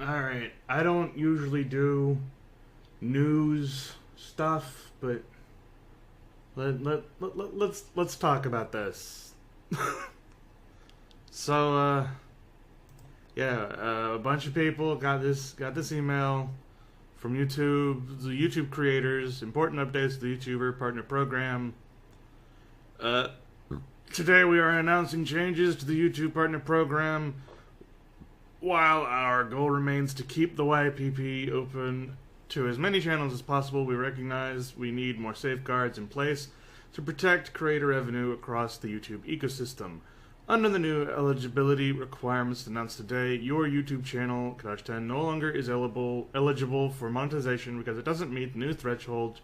Alright, I don't usually do news stuff, but let's talk about this. So, a bunch of people got this email from YouTube, the YouTube creators, important updates to the YouTuber Partner Program. Today we are announcing changes to the YouTube Partner Program. While our goal remains to keep the YPP open to as many channels as possible, we recognize we need more safeguards in place to protect creator revenue across the YouTube ecosystem. Under the new eligibility requirements announced today, your YouTube channel, Kodash 10, no longer is eligible for monetization because it doesn't meet the new threshold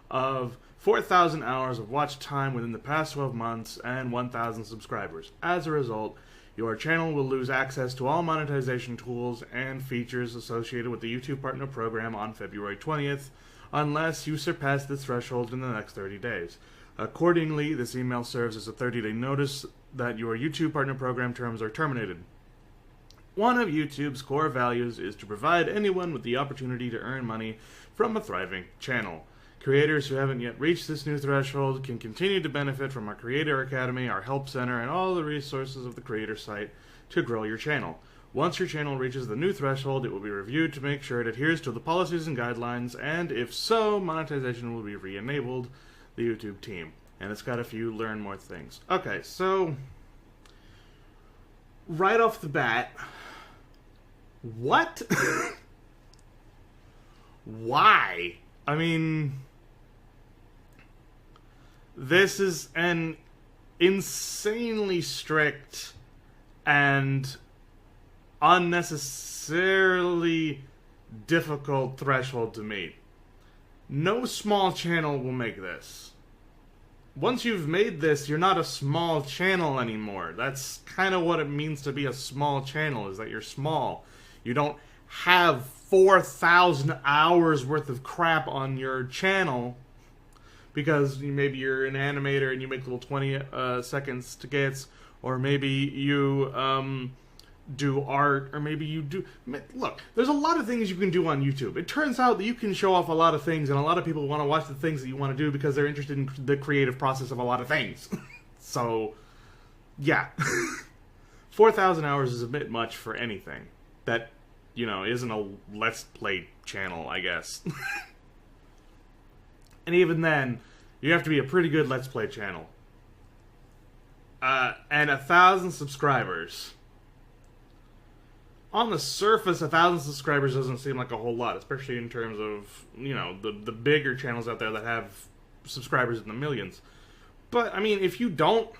of 4,000 hours of watch time within the past 12 months and 1,000 subscribers. As a result, your channel will lose access to all monetization tools and features associated with the YouTube Partner Program on February 20th, unless you surpass this threshold in the next 30 days. Accordingly, this email serves as a 30-day notice that your YouTube Partner Program terms are terminated. One of YouTube's core values is to provide anyone with the opportunity to earn money from a thriving channel. Creators who haven't yet reached this new threshold can continue to benefit from our Creator Academy, our Help Center, and all the resources of the Creator site to grow your channel. Once your channel reaches the new threshold, it will be reviewed to make sure it adheres to the policies and guidelines, and if so, monetization will be re-enabled, the YouTube team. And it's got a few learn more things. Okay, so right off the bat, what? Why? I mean, this is an insanely strict and unnecessarily difficult threshold to meet. No small channel will make this. Once you've made this, you're not a small channel anymore. That's kind of what it means to be a small channel, is that you're small. You don't have 4,000 hours worth of crap on your channel because maybe you're an animator and you make little 20 seconds skits, or maybe you do art, or maybe you do... Look, there's a lot of things you can do on YouTube. It turns out that you can show off a lot of things, and a lot of people want to watch the things that you want to do because they're interested in the creative process of a lot of things. So, yeah. 4,000 hours is a bit much for anything that, you know, isn't a Let's Play channel, I guess. And even then, you have to be a pretty good Let's Play channel. And 1,000 subscribers. On the surface, 1,000 subscribers doesn't seem like a whole lot, especially in terms of, you know, the bigger channels out there that have subscribers in the millions. But, I mean, if you don't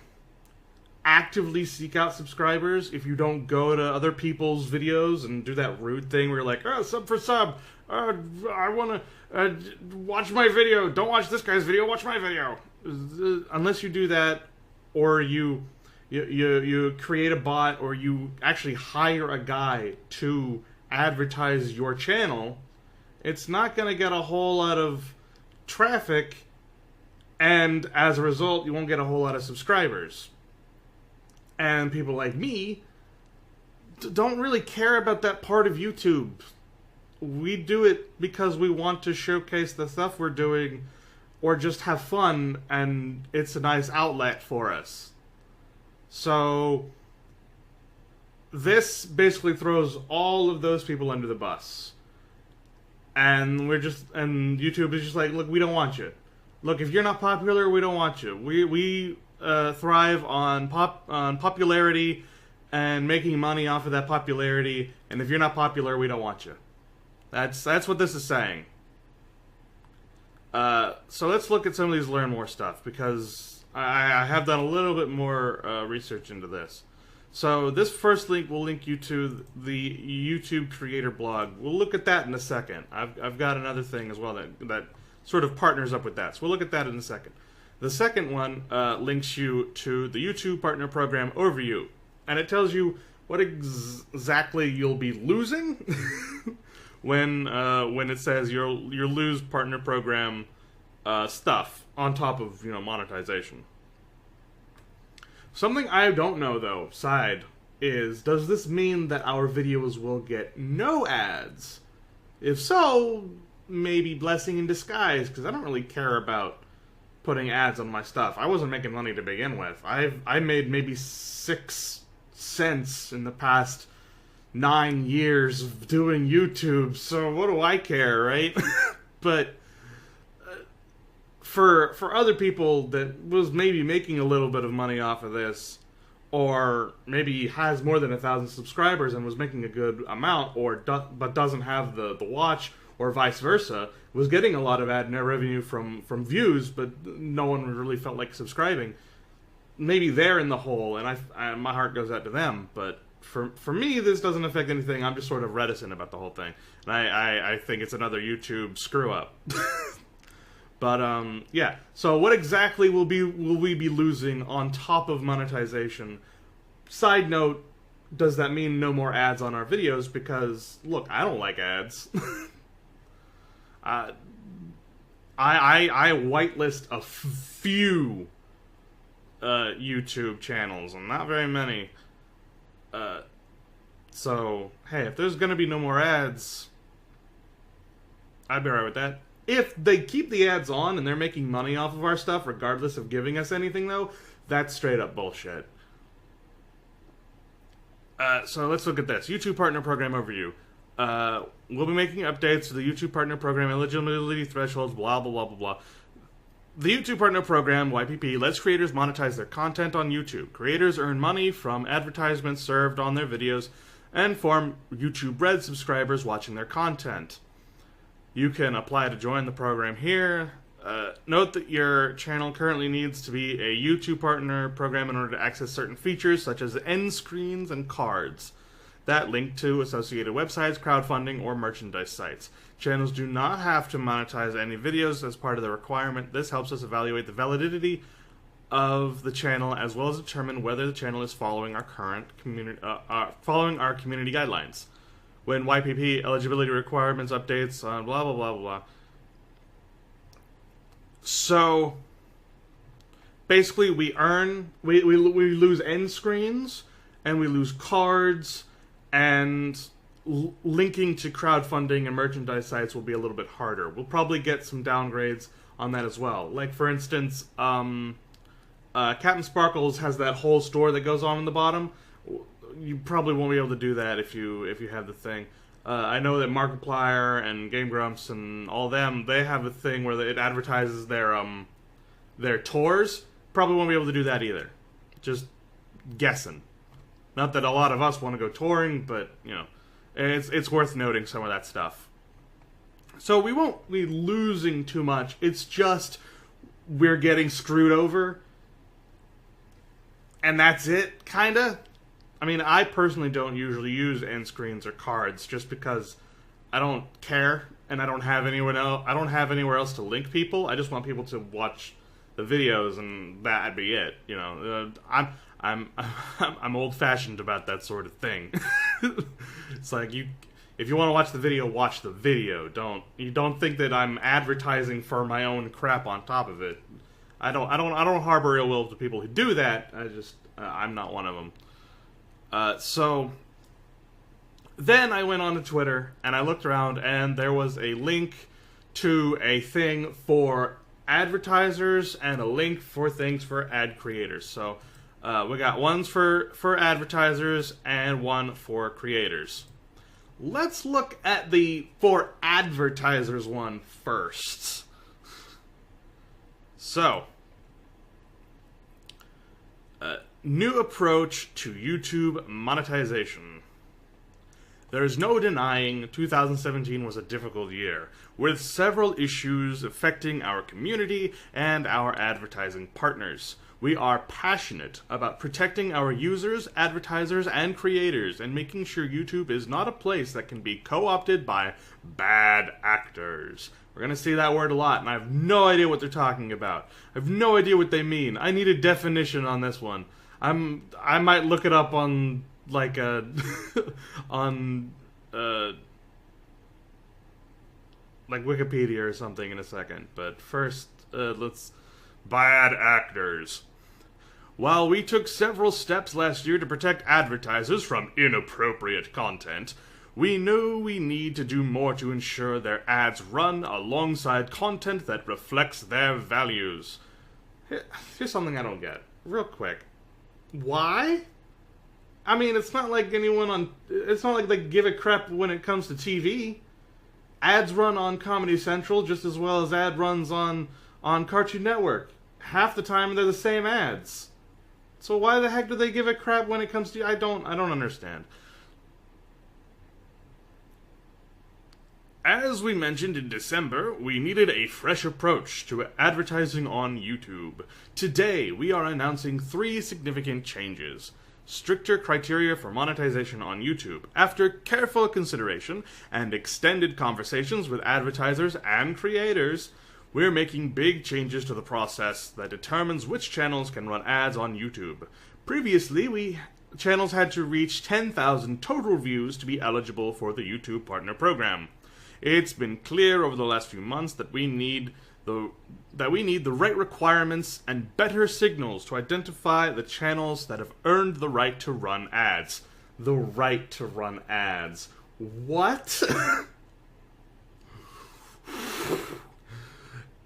actively seek out subscribers, if you don't go to other people's videos and do that rude thing where you're like, oh, sub for sub, I want to watch my video, don't watch this guy's video, watch my video. Unless you do that, or you create a bot, or you actually hire a guy to advertise your channel, it's not going to get a whole lot of traffic, and as a result, you won't get a whole lot of subscribers. And people like me don't really care about that part of YouTube. We do it because we want to showcase the stuff we're doing, or just have fun, and it's a nice outlet for us. So, this basically throws all of those people under the bus. And YouTube is just like, look, we don't want you. Look, if you're not popular, we don't want you. We thrive on popularity and making money off of that popularity, and if you're not popular, we don't want you. That's what this is saying. So let's look at some of these learn more stuff, because I have done a little bit more research into this. So this first link will link you to the YouTube creator blog. We'll look at that in a second. I've got another thing as well that sort of partners up with that. So we'll look at that in a second. The second one links you to the YouTube Partner Program overview, and it tells you what exactly you'll be losing when it says you'll lose Partner Program stuff on top of, you know, monetization. Something I don't know, though, is, does this mean that our videos will get no ads? If so, maybe blessing in disguise, because I don't really care about putting ads on my stuff. I wasn't making money to begin with. I made maybe 6 cents in the past 9 years of doing YouTube, so what do I care, right? But for other people that was maybe making a little bit of money off of this, or maybe has more than 1,000 subscribers and was making a good amount, but doesn't have the watch, or vice versa, was getting a lot of ad net revenue from views, but no one really felt like subscribing. Maybe they're in the hole, and my heart goes out to them. But for me, this doesn't affect anything. I'm just sort of reticent about the whole thing, and I think it's another YouTube screw up. But yeah. So what exactly will we be losing on top of monetization? Side note: does that mean no more ads on our videos? Because look, I don't like ads. I whitelist a few YouTube channels, and not very many. So hey, if there's gonna be no more ads, I'd be alright with that. If they keep the ads on and they're making money off of our stuff, regardless of giving us anything, though, that's straight up bullshit. So let's look at this. YouTube Partner Program Overview. We'll be making updates to the YouTube Partner Program eligibility thresholds, blah, blah, blah, blah, blah. The YouTube Partner Program, YPP, lets creators monetize their content on YouTube. Creators earn money from advertisements served on their videos and form YouTube Red subscribers watching their content. You can apply to join the program here. Note that your channel currently needs to be a YouTube Partner Program in order to access certain features such as end screens and cards that link to associated websites, crowdfunding, or merchandise sites. Channels do not have to monetize any videos as part of the requirement. This helps us evaluate the validity of the channel as well as determine whether the channel is following our community guidelines. When YPP eligibility requirements updates on blah blah blah blah. So basically, we lose end screens and we lose cards, and linking to crowdfunding and merchandise sites will be a little bit harder. We'll probably get some downgrades on that as well. Like for instance, Captain Sparkles has that whole store that goes on in the bottom. You probably won't be able to do that if you have the thing. I know that Markiplier and Game Grumps and all them, they have a thing where it advertises their tours. Probably won't be able to do that either. Just guessing. Not that a lot of us want to go touring, but you know, it's worth noting some of that stuff. So we won't be losing too much. It's just we're getting screwed over, and that's it, kinda. I mean, I personally don't usually use end screens or cards just because I don't care and I don't have anywhere else to link people. I just want people to watch the videos and that'd be it. You know, I'm old-fashioned about that sort of thing. It's like if you want to watch the video, watch the video. You don't think that I'm advertising for my own crap on top of it. I don't harbor ill will to people who do that. I'm not one of them. So then I went on to Twitter and I looked around and there was a link to a thing for advertisers and a link for things for ad creators. So we got ones for advertisers and one for creators. Let's look at the for advertisers one first. So new approach to YouTube monetization. There is no denying 2017 was a difficult year, with several issues affecting our community and our advertising partners. We are passionate about protecting our users, advertisers, and creators, and making sure YouTube is not a place that can be co-opted by bad actors. We're going to see that word a lot, and I have no idea what they're talking about. I have no idea what they mean. I need a definition on this one. I might look it up on like on like Wikipedia or something in a second. But first, let's bad actors. While we took several steps last year to protect advertisers from inappropriate content, we know we need to do more to ensure their ads run alongside content that reflects their values. Here's something I don't get. Real quick. Why? I mean, it's not like it's not like they give a crap when it comes to TV. Ads run on Comedy Central just as well as ad runs on Cartoon Network. Half the time they're the same ads. So why the heck do they give a crap when it comes to... I don't understand. As we mentioned in December, we needed a fresh approach to advertising on YouTube. Today, we are announcing 3 significant changes. Stricter criteria for monetization on YouTube. After careful consideration and extended conversations with advertisers and creators, we're making big changes to the process that determines which channels can run ads on YouTube. Previously, channels had to reach 10,000 total views to be eligible for the YouTube Partner Program. It's been clear over the last few months that we need the right requirements and better signals to identify the channels that have earned the right to run ads. The right to run ads. What?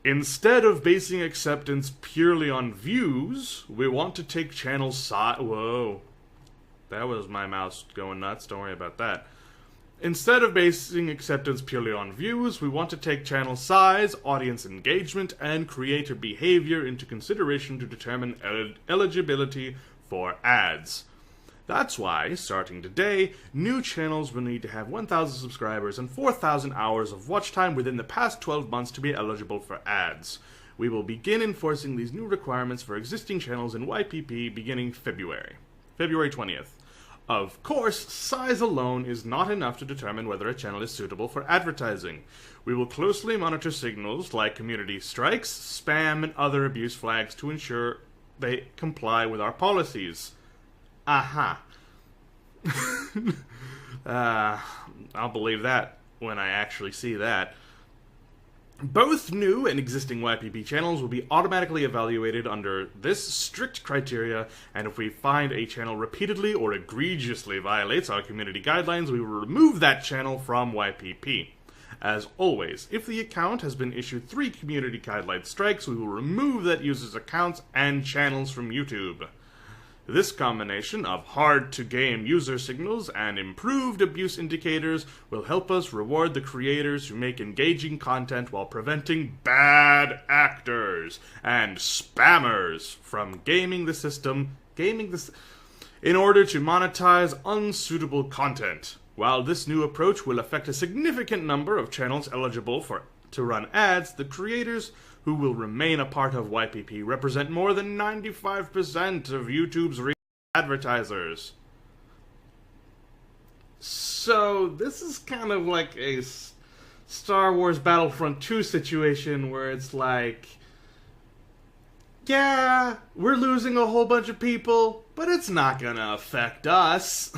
Instead of basing acceptance purely on views, we want to take channel size... Whoa. That was my mouse going nuts. Don't worry about that. Instead of basing acceptance purely on views, we want to take channel size, audience engagement, and creator behavior into consideration to determine eligibility for ads. That's why, starting today, new channels will need to have 1,000 subscribers and 4,000 hours of watch time within the past 12 months to be eligible for ads. We will begin enforcing these new requirements for existing channels in YPP beginning February 20th. Of course, size alone is not enough to determine whether a channel is suitable for advertising. We will closely monitor signals like community strikes, spam, and other abuse flags to ensure they comply with our policies. Aha. I'll believe that when I actually see that. Both new and existing YPP channels will be automatically evaluated under this strict criteria, and if we find a channel repeatedly or egregiously violates our community guidelines, we will remove that channel from YPP. As always, if the account has been issued 3 community guideline strikes, we will remove that user's accounts and channels from YouTube. This combination of hard-to-game user signals and improved abuse indicators will help us reward the creators who make engaging content while preventing bad actors and spammers from gaming the system in order to monetize unsuitable content. While this new approach will affect a significant number of channels eligible to run ads, the creators who will remain a part of YPP represent more than 95% of YouTube's advertisers. So, this is kind of like a Star Wars Battlefront 2 situation where it's like, yeah, we're losing a whole bunch of people, but it's not gonna affect us.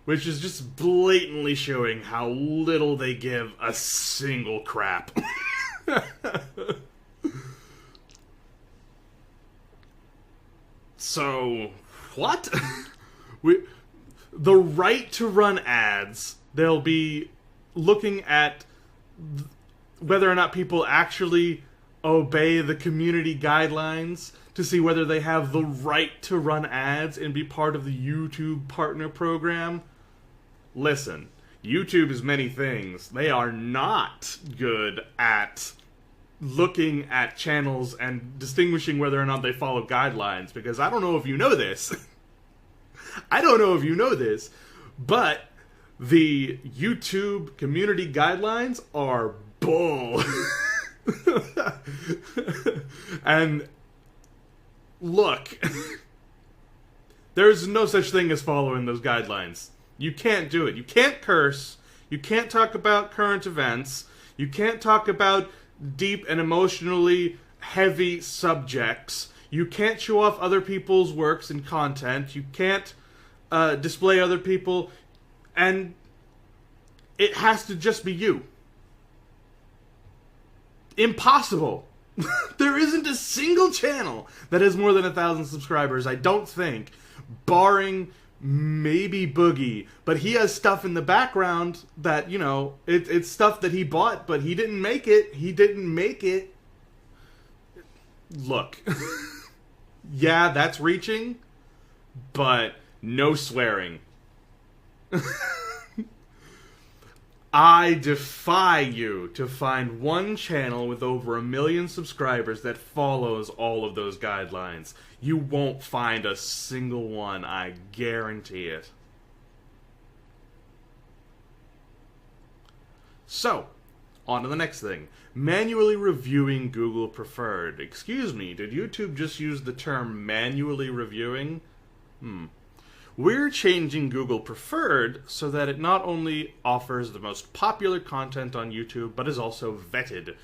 Which is just blatantly showing how little they give a single crap. So, what? The right to run ads, they'll be looking at whether or not people actually obey the community guidelines to see whether they have the right to run ads and be part of the YouTube Partner Program. Listen, YouTube is many things. They are not good at looking at channels and distinguishing whether or not they follow guidelines, because I don't know if you know this. But the YouTube community guidelines are bull. And look, there's no such thing as following those guidelines. You can't do it. You can't curse. You can't talk about current events. You can't talk about deep and emotionally heavy subjects. You can't show off other people's works and content. You can't display other people. And it has to just be you. Impossible. There isn't a single channel that has more than 1,000 subscribers, I don't think, barring maybe Boogie. But he has stuff in the background that, you know, it's stuff that he bought, but he didn't make it. He didn't make it. Look. Yeah, that's reaching, but no swearing. I defy you to find one channel with over 1 million subscribers that follows all of those guidelines. You won't find a single one, I guarantee it. So, on to the next thing. Manually reviewing Google Preferred. Excuse me, did YouTube just use the term manually reviewing? We're changing Google Preferred so that it not only offers the most popular content on YouTube, but is also vetted.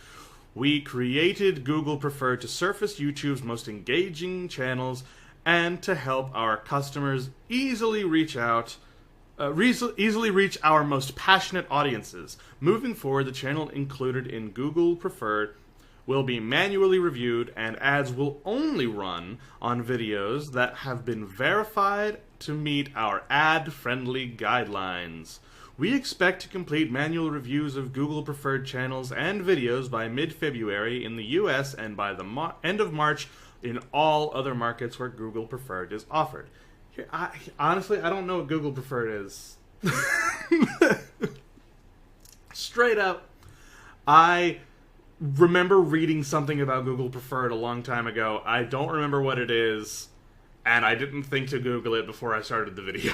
We created Google Preferred to surface YouTube's most engaging channels and to help our customers easily reach our most passionate audiences. Moving forward, the channel included in Google Preferred will be manually reviewed, and ads will only run on videos that have been verified to meet our ad-friendly guidelines. We expect to complete manual reviews of Google Preferred channels and videos by mid-February in the US and by the end of March in all other markets where Google Preferred is offered. Honestly, I don't know what Google Preferred is. Straight up, I remember reading something about Google Preferred a long time ago. I don't remember what it is, and I didn't think to Google it before I started the video.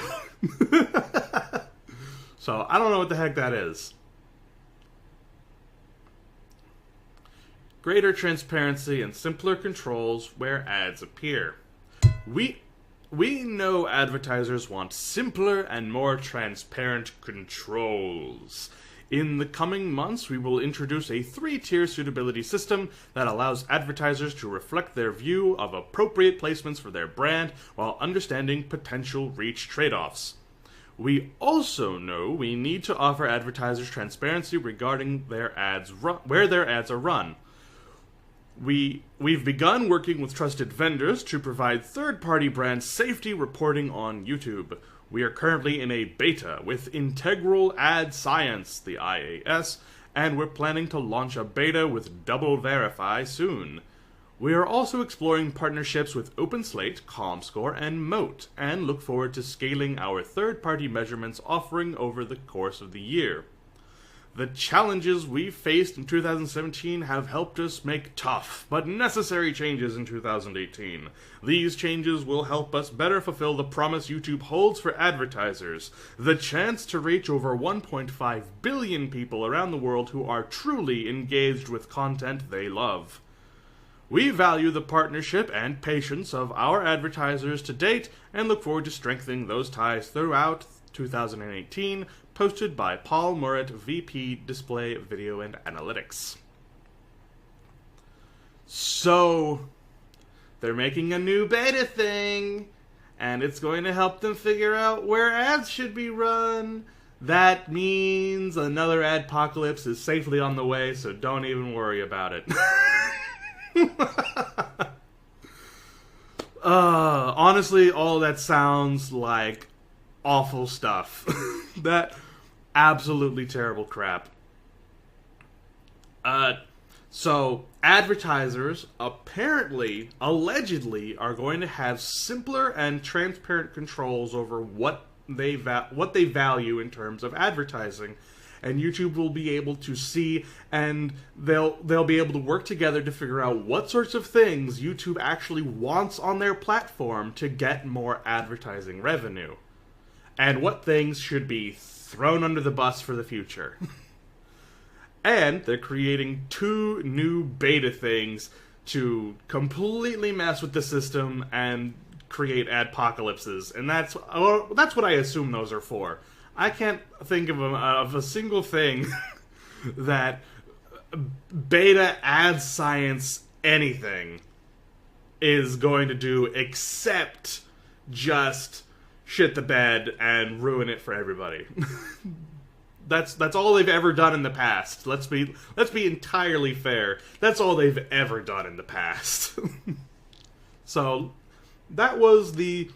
So, I don't know what the heck that is. Greater transparency and simpler controls where ads appear. We know advertisers want simpler and more transparent controls. In the coming months, we will introduce a 3-tier suitability system that allows advertisers to reflect their view of appropriate placements for their brand while understanding potential reach trade-offs. We also know we need to offer advertisers transparency regarding their ads where their ads are run. We've begun working with trusted vendors to provide third-party brand safety reporting on YouTube. We are currently in a beta with Integral Ad Science, the IAS, and we're planning to launch a beta with Double Verify soon. We are also exploring partnerships with OpenSlate, ComScore, and Moat, and look forward to scaling our third-party measurements offering over the course of the year. The challenges we faced in 2017 have helped us make tough but necessary changes in 2018. These changes will help us better fulfill the promise YouTube holds for advertisers, the chance to reach over 1.5 billion people around the world who are truly engaged with content they love. We value the partnership and patience of our advertisers to date and look forward to strengthening those ties throughout 2018, posted by Paul Murrett, VP Display, Video, and Analytics. So, they're making a new beta thing, and it's going to help them figure out where ads should be run. That means another adpocalypse is safely on the way, so don't even worry about it. Honestly, all that sounds like awful stuff. That absolutely terrible crap. So advertisers apparently, allegedly, are going to have simpler and transparent controls over what they value in terms of advertising, and YouTube will be able to see, and they'll be able to work together to figure out what sorts of things YouTube actually wants on their platform to get more advertising revenue, and what things should be thrown under the bus for the future. And they're creating 2 new beta things to completely mess with the system and create adpocalypses, and that's what I assume those are for. I can't think of a single thing that beta ad science anything is going to do except just shit the bed and ruin it for everybody. That's all they've ever done in the past. Let's be entirely fair. That's all they've ever done in the past. So that was the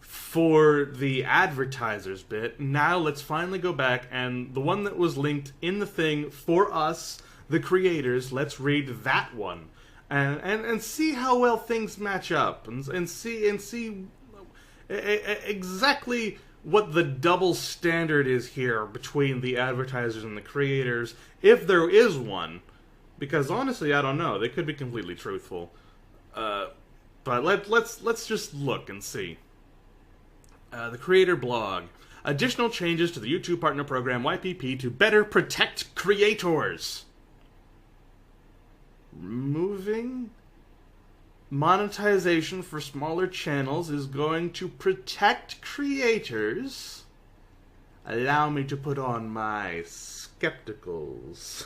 for the advertisers bit. Now let's finally go back, and the one that was linked in the thing for us, the creators, let's read that one and see how well things match up, and see exactly what the double standard is here between the advertisers and the creators, if there is one. Because honestly, I don't know. They could be completely truthful. But let's just look and see. The creator blog. Additional changes to the YouTube Partner Program YPP to better protect creators. Removing monetization for smaller channels is going to protect creators. Allow me to put on my skepticals.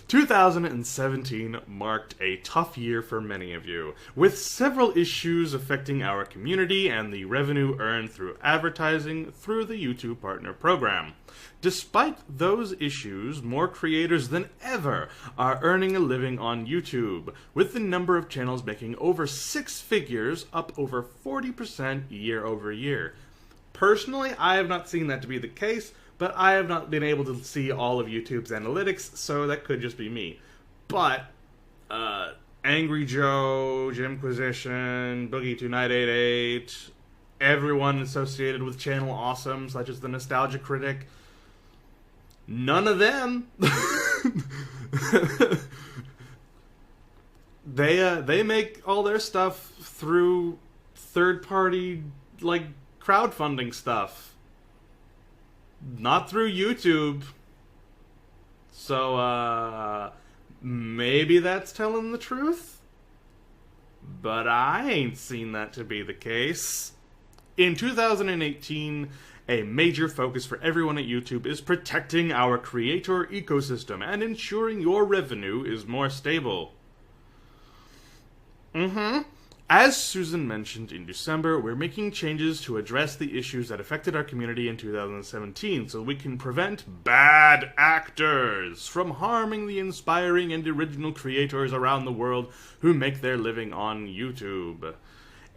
2017 marked a tough year for many of you, with several issues affecting our community and the revenue earned through advertising through the YouTube Partner Program. Despite those issues, more creators than ever are earning a living on YouTube, with the number of channels making over 6 figures, up over 40% year over year. Personally, I have not seen that to be the case, but I have not been able to see all of YouTube's analytics, so that could just be me. But, Angry Joe, Jimquisition, Boogie2988, everyone associated with Channel Awesome, such as the Nostalgia Critic, none of them. They make all their stuff through third-party, like, crowdfunding stuff. Not through YouTube. So, maybe that's telling the truth? But I ain't seen that to be the case. In 2018, a major focus for everyone at YouTube is protecting our creator ecosystem and ensuring your revenue is more stable. As Susan mentioned in December, we're making changes to address the issues that affected our community in 2017 so we can prevent bad actors from harming the inspiring and original creators around the world who make their living on YouTube.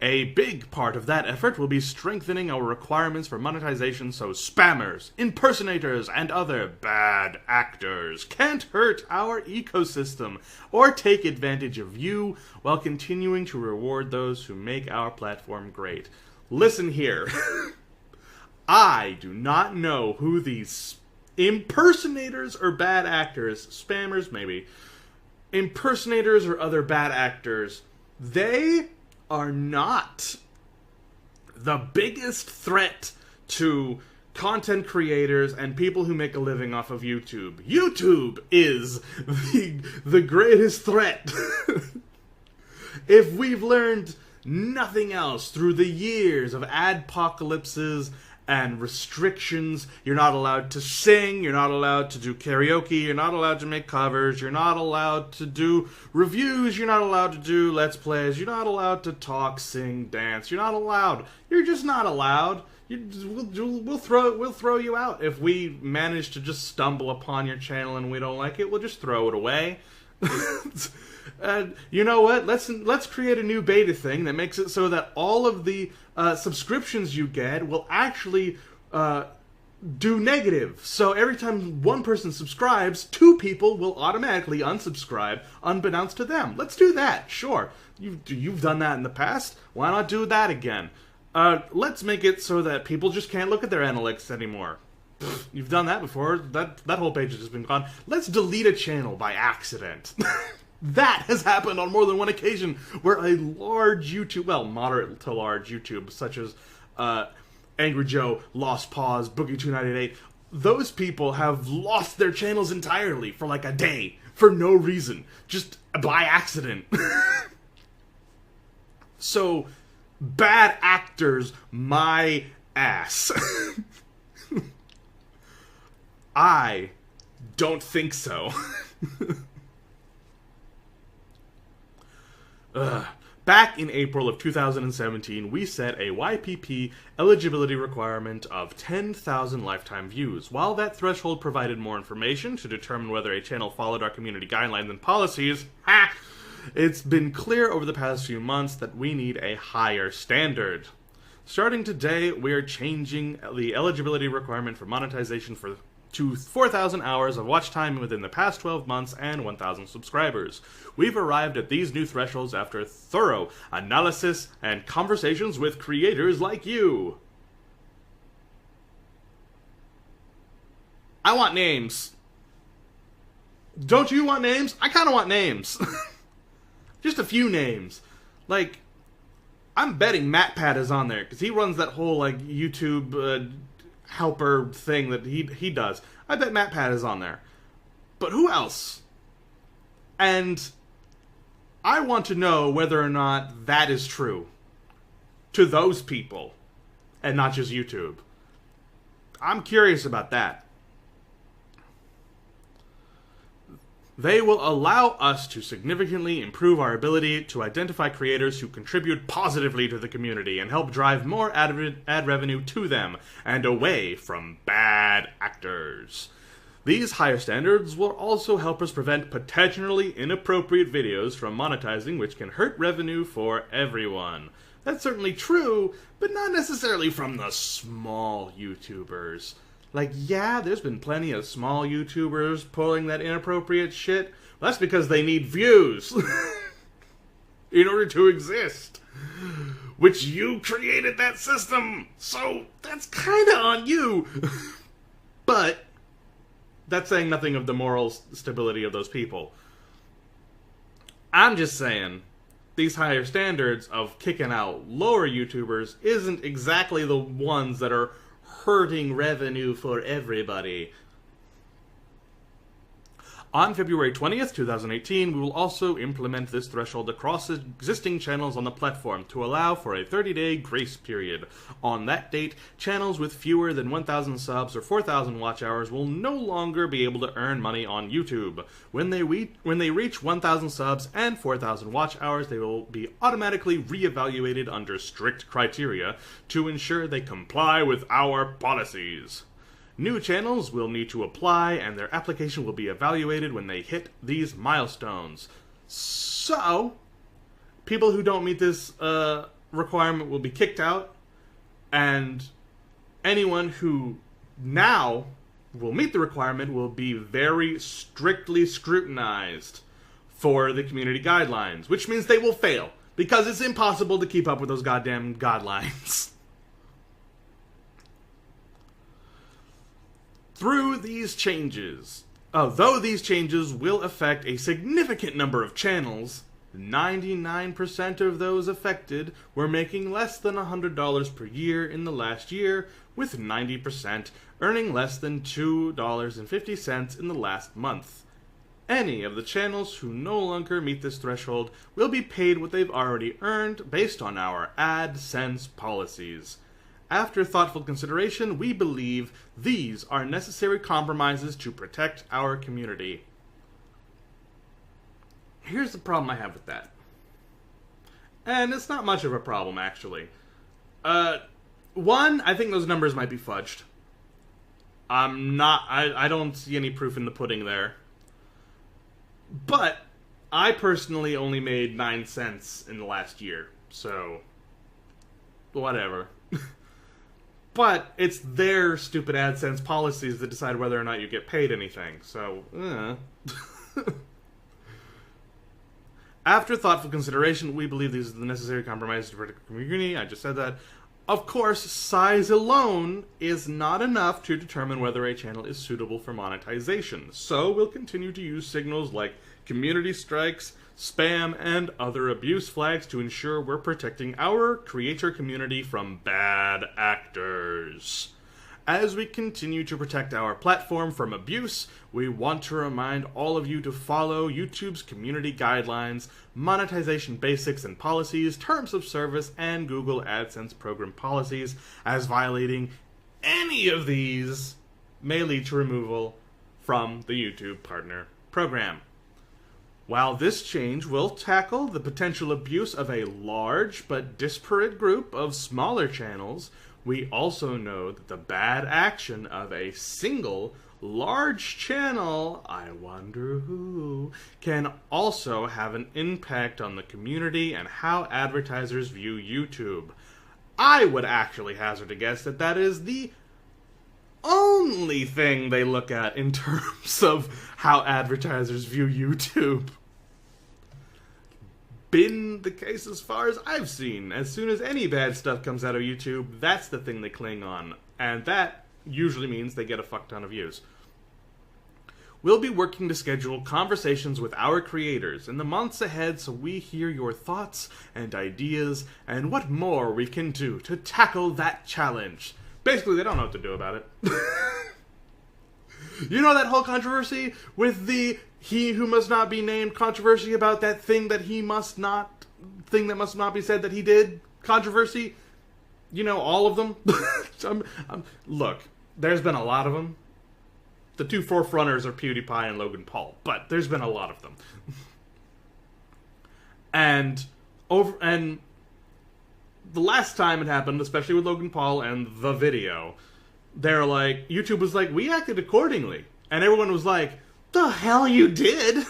A big part of that effort will be strengthening our requirements for monetization so spammers, impersonators, and other bad actors can't hurt our ecosystem or take advantage of you while continuing to reward those who make our platform great. Listen here. I do not know who these impersonators or bad actors, spammers maybe, impersonators or other bad actors, they are not the biggest threat to content creators and people who make a living off of YouTube. YouTube is the greatest threat. If we've learned nothing else through the years of adpocalypses and restrictions, you're not allowed to sing, you're not allowed to do karaoke, you're not allowed to make covers, you're not allowed to do reviews, you're not allowed to do let's plays, you're not allowed to talk, sing, dance, you're not allowed. You're just not allowed. We'll throw you out. If we manage to just stumble upon your channel and we don't like it, we'll just throw it away. And you know what? Let's create a new beta thing that makes it so that all of the subscriptions you get will actually do negative. So every time one person subscribes, 2 people will automatically unsubscribe, unbeknownst to them. Let's do that. Sure, you've done that in the past. Why not do that again? Let's make it so that people just can't look at their analytics anymore. You've done that before. That whole page has just been gone. Let's delete a channel by accident. That has happened on more than one occasion, where a large YouTube, well, moderate to large YouTube, such as Angry Joe, Lost Paws, Boogie2988, those people have lost their channels entirely for like a day, for no reason, just by accident. So, bad actors, my ass. I don't think so. Back in April of 2017, we set a YPP eligibility requirement of 10,000 lifetime views. While that threshold provided more information to determine whether a channel followed our community guidelines and policies, it's been clear over the past few months that we need a higher standard. Starting today, we're changing the eligibility requirement for monetization to 4,000 hours of watch time within the past 12 months and 1,000 subscribers. We've arrived at these new thresholds after thorough analysis and conversations with creators like you. I want names. Don't you want names? I kind of want names. Just a few names. Like, I'm betting MatPat is on there, because he runs that whole, like, YouTube helper thing that he does. I bet MatPat is on there. But who else? And I want to know whether or not that is true to those people, and not just YouTube. I'm curious about that. They will allow us to significantly improve our ability to identify creators who contribute positively to the community and help drive more ad revenue to them and away from bad actors. These higher standards will also help us prevent potentially inappropriate videos from monetizing, which can hurt revenue for everyone. That's certainly true, but not necessarily from the small YouTubers. Like, yeah, there's been plenty of small YouTubers pulling that inappropriate shit. Well, that's because they need views in order to exist. Which you created that system, so that's kind of on you. But that's saying nothing of the moral stability of those people. I'm just saying, these higher standards of kicking out lower YouTubers isn't exactly the ones that are hurting revenue for everybody. On February 20th, 2018, we will also implement this threshold across existing channels on the platform to allow for a 30-day grace period. On that date, channels with fewer than 1,000 subs or 4,000 watch hours will no longer be able to earn money on YouTube. When they reach 1,000 subs and 4,000 watch hours, they will be automatically re-evaluated under strict criteria to ensure they comply with our policies. New channels will need to apply, and their application will be evaluated when they hit these milestones. So, people who don't meet this requirement will be kicked out, and anyone who now will meet the requirement will be very strictly scrutinized for the community guidelines, which means they will fail, because it's impossible to keep up with those goddamn guidelines. Through these changes, though these changes will affect a significant number of channels, 99% of those affected were making less than $100 per year in the last year, with 90% earning less than $2.50 in the last month. Any of the channels who no longer meet this threshold will be paid what they've already earned based on our AdSense policies. After thoughtful consideration, we believe these are necessary compromises to protect our community. Here's the problem I have with that. And it's not much of a problem, actually. One, I think those numbers might be fudged. I don't see any proof in the pudding there. But I personally only made 9 cents in the last year, so whatever. But it's their stupid AdSense policies that decide whether or not you get paid anything, so, After thoughtful consideration, we believe these are the necessary compromises to protect the community. I just said that. Of course, size alone is not enough to determine whether a channel is suitable for monetization, so we'll continue to use signals like community strikes, spam, and other abuse flags to ensure we're protecting our creator community from bad actors. As we continue to protect our platform from abuse, we want to remind all of you to follow YouTube's community guidelines, monetization basics and policies, terms of service, and Google AdSense program policies, as violating any of these may lead to removal from the YouTube Partner Program. While this change will tackle the potential abuse of a large but disparate group of smaller channels, we also know that the bad action of a single large channel, I wonder who, can also have an impact on the community and how advertisers view YouTube. I would actually hazard a guess that that is the only thing they look at in terms of how advertisers view YouTube. Been the case as far as I've seen. As soon as any bad stuff comes out of YouTube, that's the thing they cling on. And that usually means they get a fuck ton of views. We'll be working to schedule conversations with our creators in the months ahead so we hear your thoughts and ideas and what more we can do to tackle that challenge. Basically, they don't know what to do about it. You know that whole controversy with the he who must not be named controversy about that thing that must not be said that he did controversy? You know, all of them? Look, there's been a lot of them. The two forefrunters are PewDiePie and Logan Paul, but there's been a lot of them. And the last time it happened, especially with Logan Paul and the video, they're like, YouTube was like, we acted accordingly. And everyone was like, the hell you did?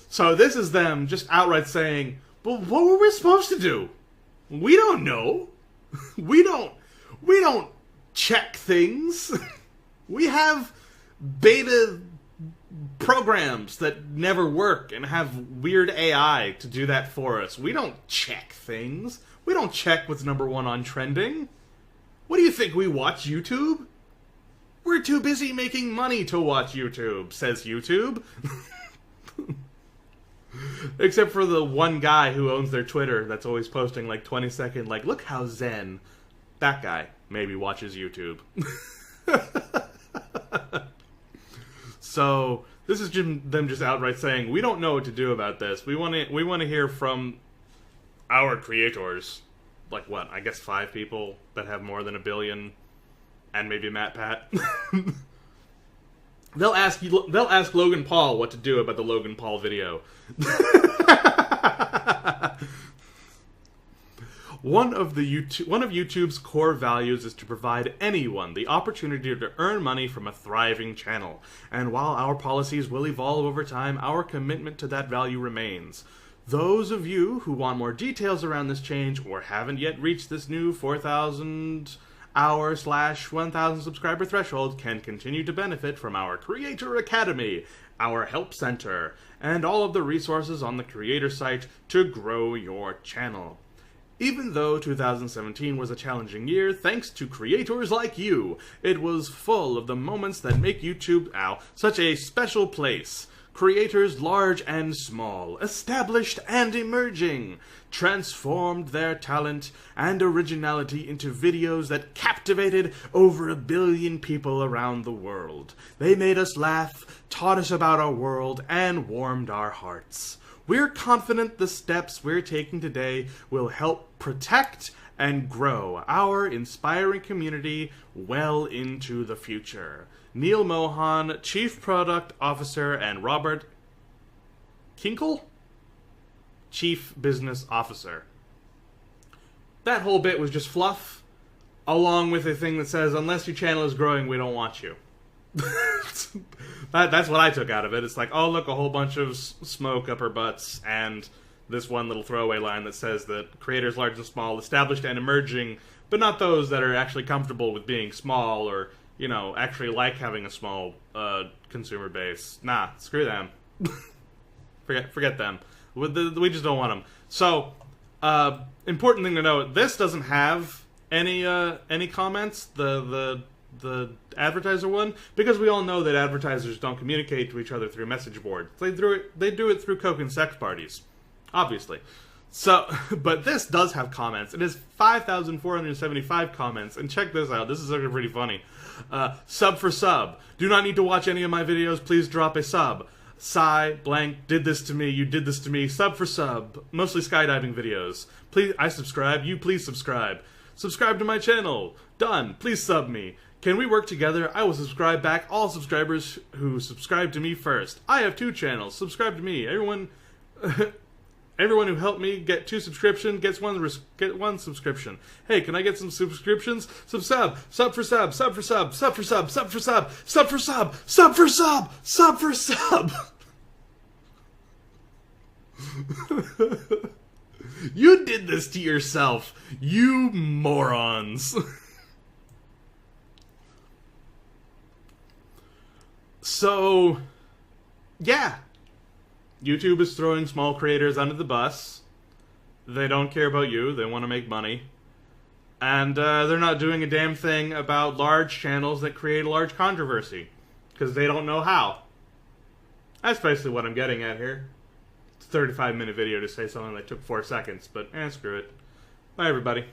So this is them just outright saying, well, what were we supposed to do? We don't know. We don't check things. We have beta programs that never work and have weird AI to do that for us. We don't check things. We don't check what's number one on trending. What do you think, we watch YouTube? We're too busy making money to watch YouTube, says YouTube. Except for the one guy who owns their Twitter that's always posting like 20-second, like, look how zen. That guy maybe watches YouTube. So this is them just outright saying, we don't know what to do about this. We want to hear from our creators. Like what? I guess 5 people that have more than 1 billion, and maybe Matt Pat. They'll ask Logan Paul what to do about the Logan Paul video. One of YouTube's core values is to provide anyone the opportunity to earn money from a thriving channel. And while our policies will evolve over time, our commitment to that value remains. Those of you who want more details around this change or haven't yet reached this new 4,000 hour/1,000 subscriber threshold can continue to benefit from our Creator Academy, our Help Center, and all of the resources on the Creator site to grow your channel. Even though 2017 was a challenging year, thanks to creators like you, it was full of the moments that make YouTube such a special place. Creators large and small, established and emerging, transformed their talent and originality into videos that captivated over 1 billion people around the world. They made us laugh, taught us about our world, and warmed our hearts. We're confident the steps we're taking today will help protect and grow our inspiring community well into the future. Neil Mohan, Chief Product Officer, and Robert Kinkle, Chief Business Officer. That whole bit was just fluff, along with a thing that says, unless your channel is growing, we don't want you. That's what I took out of it. It's like, oh, look, a whole bunch of smoke up her butts, and this one little throwaway line that says that creators large and small, established and emerging, but not those that are actually comfortable with being small or, you know, actually like having a small consumer base. Nah, screw them. Forget them. We just don't want them. So, important thing to note, this doesn't have any comments, the advertiser one, because we all know that advertisers don't communicate to each other through message boards. They do it through coke and sex parties, obviously. So, but this does have comments. It has 5,475 comments, and check this out. This is actually pretty funny. Sub for sub. Do not need to watch any of my videos. Please drop a sub. Sigh, blank, did this to me, you did this to me. Sub for sub. Mostly skydiving videos. Please, I subscribe. You please subscribe. Subscribe to my channel. Done. Please sub me. Can we work together? I will subscribe back all subscribers who subscribe to me first. I have 2 channels. Subscribe to me. Everyone everyone who helped me get 2 subscriptions get one subscription. Hey, can I get some subscriptions? Sub for sub, sub for sub, sub for sub, sub for sub, sub for sub, sub for sub, sub for sub. You did this to yourself, you morons. So, yeah. YouTube is throwing small creators under the bus. They don't care about you. They want to make money. And they're not doing a damn thing about large channels that create a large controversy. Because they don't know how. That's basically what I'm getting at here. It's a 35-minute video to say something that took 4 seconds, but screw it. Bye, everybody.